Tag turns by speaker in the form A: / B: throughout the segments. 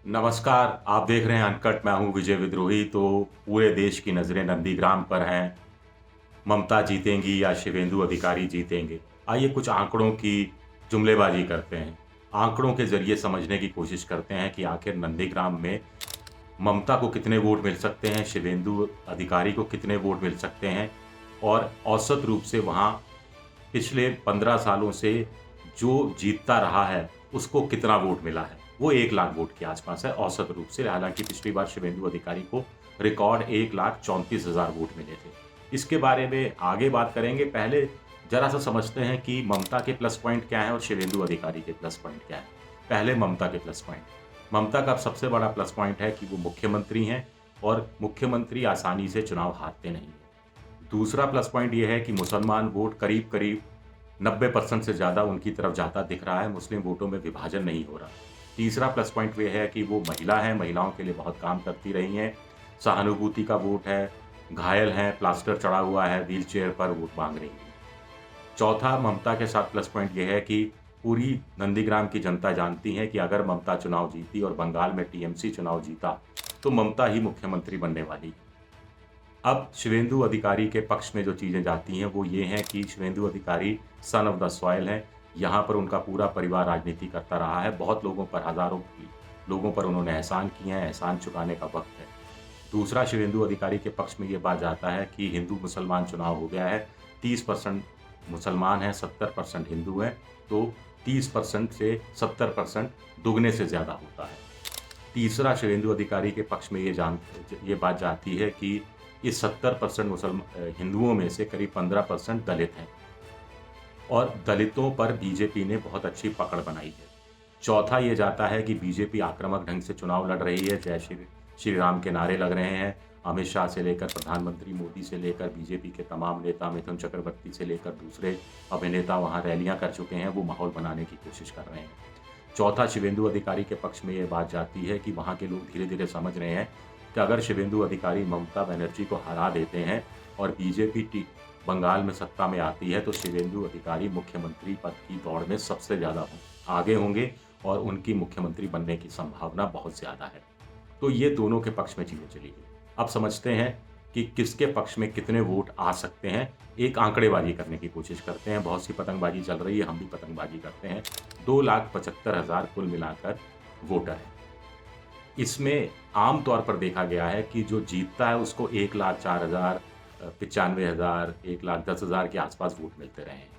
A: नमस्कार, आप देख रहे हैं अनकट। मैं हूँ विजय विद्रोही। तो पूरे देश की नज़रें नंदीग्राम पर हैं। ममता जीतेंगी या शिवेंदु अधिकारी जीतेंगे? आइए कुछ आंकड़ों की जुमलेबाजी करते हैं। आंकड़ों के ज़रिए समझने की कोशिश करते हैं कि आखिर नंदीग्राम में ममता को कितने वोट मिल सकते हैं, शिवेंदु अधिकारी को कितने वोट मिल सकते हैं और औसत रूप से वहाँ पिछले 15 सालों से जो जीतता रहा है, उसको कितना वोट मिला है। वो 1 लाख वोट के आसपास है औसत रूप से। हालाँकि पिछली बार शिवेंदु अधिकारी को रिकॉर्ड 1,34,000 वोट मिले थे। इसके बारे में आगे बात करेंगे। पहले ज़रा-सा समझते हैं कि ममता के प्लस पॉइंट क्या हैं और शिवेंदु अधिकारी के प्लस पॉइंट क्या हैं। पहले ममता के प्लस पॉइंट। ममता का सबसे बड़ा प्लस पॉइंट है कि वो मुख्यमंत्री हैं और मुख्यमंत्री आसानी से चुनाव हारते नहीं हैं। दूसरा प्लस पॉइंट ये है कि मुसलमान वोट करीब-करीब 90% से ज़्यादा उनकी तरफ जाता दिख रहा है, मुस्लिम वोटों में विभाजन नहीं हो रहा। तीसरा प्लस पॉइंट ये है कि वो महिला हैं, महिलाओं के लिए बहुत काम करती रही हैं, सहानुभूति का वोट है, घायल हैं, प्लास्टर चढ़ा हुआ है, व्हीलचेयर पर वोट माँग रही हैं। चौथा ममता के साथ प्लस पॉइंट ये है कि पूरी नंदीग्राम की जनता जानती है कि अगर ममता चुनाव जीती और बंगाल में टीएमसी चुनाव जीता, तो ममता ही मुख्यमंत्री बनने वाली है। अब शिवेंदु अधिकारी के पक्ष में जो चीज़ें जाती हैं, वो ये हैं कि शिवेंदु अधिकारी सन ऑफ द सॉइल हैं। यहाँ पर उनका पूरा परिवार राजनीति करता रहा है। बहुत लोगों पर, हज़ारों लोगों पर उन्होंने एहसान किए हैं, एहसान चुकाने का वक़्त है। दूसरा, शिवेंदु अधिकारी के पक्ष में ये बात जाता है कि हिंदू-मुसलमान चुनाव हो गया है। 30% मुसलमान हैं, 70% हिंदू हैं, तो 30% से 70% दुगने से ज़्यादा होता है। तीसरा, शिवेंदु अधिकारी के पक्ष में ये बात जाती है कि इस 70% हिंदुओं में से करीब 15% दलित हैं और दलितों पर बीजेपी ने बहुत अच्छी पकड़ बनाई है। चौथा ये जाता है कि बीजेपी आक्रामक ढंग से चुनाव लड़ रही है, जय श्री राम के नारे लग रहे हैं। अमित शाह से लेकर प्रधानमंत्री मोदी से लेकर बीजेपी के तमाम नेता, मिथुन चक्रवर्ती से लेकर दूसरे अभिनेता वहाँ रैलियाँ कर चुके हैं, वो माहौल बनाने की कोशिश कर रहे हैं। चौथा, शिवेंदु अधिकारी के पक्ष में ये बात जाती है कि वहाँ के लोग धीरे-धीरे समझ रहे हैं कि अगर शिवेंदु अधिकारी ममता बनर्जी को हरा देते हैं और बीजेपी बंगाल में सत्ता में आती है, तो शिवेंदु अधिकारी मुख्यमंत्री पद की दौड़ में सबसे ज़्यादा आगे होंगे और उनकी मुख्यमंत्री बनने की संभावना बहुत ज़्यादा है। तो ये दोनों के पक्ष में चीज़ें चली गई। अब समझते हैं कि किसके पक्ष में कितने वोट आ सकते हैं। एक आंकड़ेबाज़ी करने की कोशिश करते हैं। बहुत सी पतंगबाज़ी चल रही है, हम भी पतंगबाज़ी करते हैं। 2,75,000 कुल मिलाकर वोटर हैं। इसमें आम तौर पर देखा गया है कि जो जीतता है उसको 1,04,000, 95,000, 1,10,000 के आसपास वोट मिलते रहे हैं।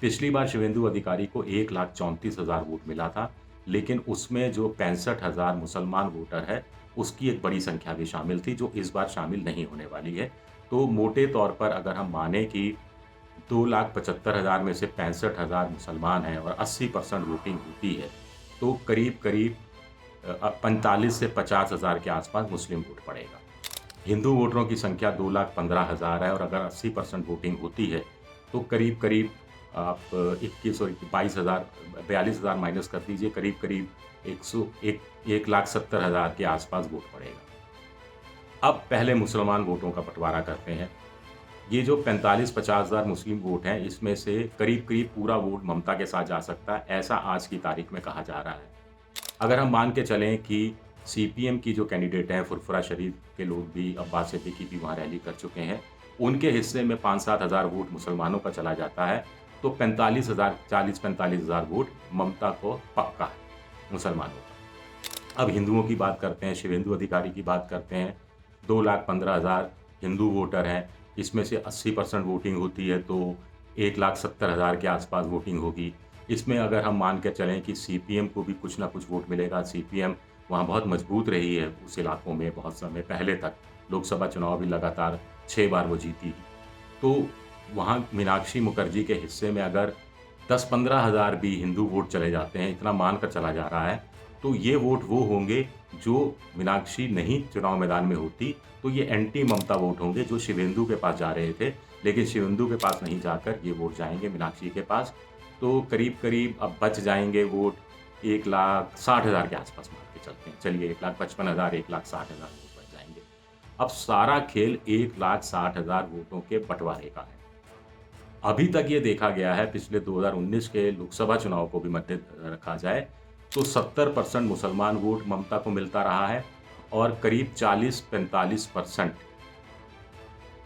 A: पिछली बार शिवेंदु अधिकारी को 1,34,000 वोट मिला था, लेकिन उसमें जो 65,000 मुसलमान वोटर है, उसकी एक बड़ी संख्या भी शामिल थी, जो इस बार शामिल नहीं होने वाली है। तो मोटे तौर पर अगर हम माने कि 2,75,000 में से 65,000 मुसलमान हैं और 80% वोटिंग होती है, तो करीब-करीब 45 से 50,000 के आसपास मुस्लिम वोट पड़ेगा। हिंदू वोटरों की संख्या 2,15,000 है और अगर 80% वोटिंग होती है, तो करीब-करीब आप 21 और 22,000, 42,000 माइनस कर दीजिए, करीब-करीब 1,70,000 के आसपास वोट पड़ेगा। अब पहले मुसलमान वोटों का बँटवारा करते हैं। ये जो 45-50,000 मुस्लिम वोट हैं, इसमें से करीब-करीब पूरा वोट ममता के साथ जा सकता है, ऐसा आज की तारीख में कहा जा रहा है। अगर हम मान के चलें कि सीपीएम की जो कैंडिडेट हैं, फुरफुरा शरीफ के लोग भी, अब्बास सिद्दीकी भी वहाँ रैली कर चुके हैं, उनके हिस्से में 5-7 हज़ार वोट मुसलमानों का चला जाता है, तो 45,000, 40-45,000 वोट ममता को पक्का है, मुसलमानों का। अब हिंदुओं की बात करते हैं, शिवेंदु अधिकारी की बात करते हैं। 2,15,000 हिंदू वोटर हैं, इसमें से 80% वोटिंग होती है, तो 1,70,000 के आसपास वोटिंग होगी। इसमें अगर हम मान के चलें कि सीपीएम को भी कुछ ना कुछ वोट मिलेगा, सीपीएम वहाँ बहुत मजबूत रही है उस इलाकों में बहुत समय पहले तक, लोकसभा चुनाव भी लगातार 6 बार वो जीती। तो वहाँ मीनाक्षी मुखर्जी के हिस्से में अगर 10-15 हज़ार भी हिंदू वोट चले जाते हैं, इतना मानकर चला जा रहा है, तो ये वोट वो होंगे जो मीनाक्षी नहीं चुनाव मैदान में होती, तो ये एंटी ममता वोट होंगे जो शिवेंदु के पास जा रहे थे, लेकिन शिवेंदु के पास नहीं जाकर ये वोट जाएँगे मीनाक्षी के पास। तो करीब-करीब अब बच जाएँगे वोट 1,60,000 के आसपास मान के चलते हैं। चलिए 1,55,000, 1,60,000 वोट बच जाएँगे। अब सारा खेल 1,60,000 वोटों के बँटवारे का है। अभी तक ये देखा गया है, पिछले 2019 के लोकसभा चुनाव को भी मद्दे रखा जाए, तो 70% मुसलमान वोट ममता को मिलता रहा है और करीब 40-45%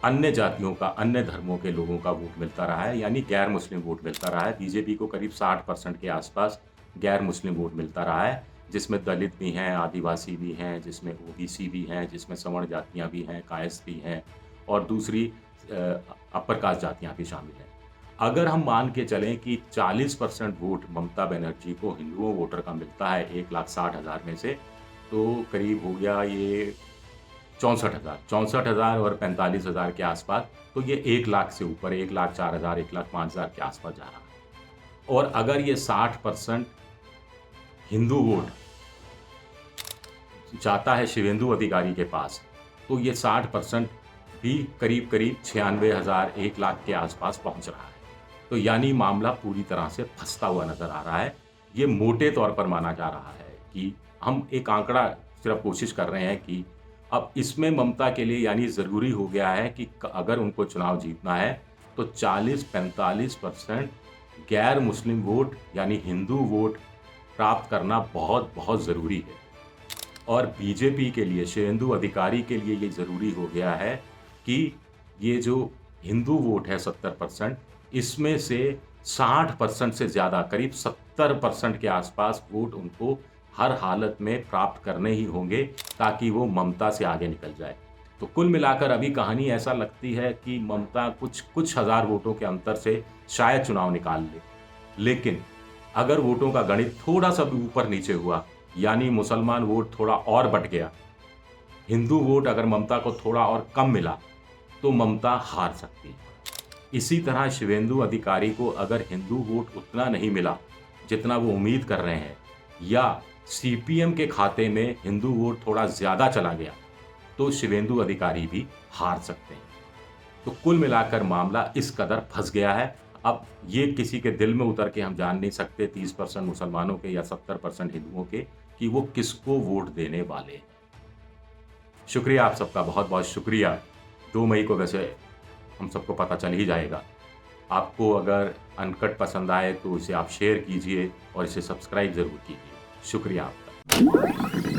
A: अन्य जातियों का, अन्य धर्मों के लोगों का वोट मिलता रहा है, यानी गैर मुस्लिम वोट मिलता रहा है। बीजेपी को करीब 60% के आसपास गैर मुस्लिम वोट मिलता रहा है, जिसमें दलित भी हैं, आदिवासी भी हैं, जिसमें ओबीसी भी हैं, जिसमें सवर्ण जातियाँ भी हैं, कायस्थ भी हैं और दूसरी अपर कास्ट जातियाँ भी शामिल हैं। अगर हम मान के चलें कि 40% वोट ममता बनर्जी को हिंदुओं वोटर का मिलता है 1,60,000 में से, तो करीब हो गया ये 64,000 और 45,000 के आसपास, तो ये 1 लाख से ऊपर 1,04,000 1,05,000 के आसपास जा रहा है। और अगर ये 60% हिंदू वोट जाता है शिवेंदु अधिकारी के पास, तो ये 60% भी करीब 96,000 1 लाख के आसपास पहुंच रहा है। तो यानी मामला पूरी तरह से फंसता हुआ नजर आ रहा है। ये मोटे तौर पर माना जा रहा है कि हम एक आंकड़ा सिर्फ कोशिश कर रहे हैं कि अब इसमें ममता के लिए यानी ज़रूरी हो गया है कि अगर उनको चुनाव जीतना है तो 40-45% गैर मुस्लिम वोट यानी हिंदू वोट प्राप्त करना बहुत बहुत ज़रूरी है। और बीजेपी के लिए, शिवेंदु अधिकारी के लिए ये ज़रूरी हो गया है कि ये जो हिंदू वोट है 70%, इसमें से 60% से ज़्यादा करीब 70% के आसपास वोट उनको हर हालत में प्राप्त करने ही होंगे ताकि वो ममता से आगे निकल जाए। तो कुल मिलाकर अभी कहानी ऐसा लगती है कि ममता कुछ हज़ार वोटों के अंतर से शायद चुनाव निकाल ले, लेकिन अगर वोटों का गणित थोड़ा सा भी ऊपर नीचे हुआ, यानी मुसलमान वोट थोड़ा और बट गया, हिंदू वोट अगर ममता को थोड़ा और कम मिला, तो ममता हार सकती है। इसी तरह शिवेंदु अधिकारी को अगर हिंदू वोट उतना नहीं मिला जितना वो उम्मीद कर रहे हैं, या सीपीएम के खाते में हिंदू वोट थोड़ा ज़्यादा चला गया, तो शिवेंदु अधिकारी भी हार सकते हैं। तो कुल मिलाकर मामला इस कदर फंस गया है। अब ये किसी के दिल में उतर के हम जान नहीं सकते 30% मुसलमानों के या 70% हिंदुओं के कि वो किसको वोट देने वाले हैं। शुक्रिया आप सबका, बहुत बहुत शुक्रिया। 2 मई को वैसे हम सबको पता चल ही जाएगा। आपको अगर अनकट पसंद आए तो इसे आप शेयर कीजिए और इसे सब्सक्राइब ज़रूर कीजिए। शुक्रिया आपका।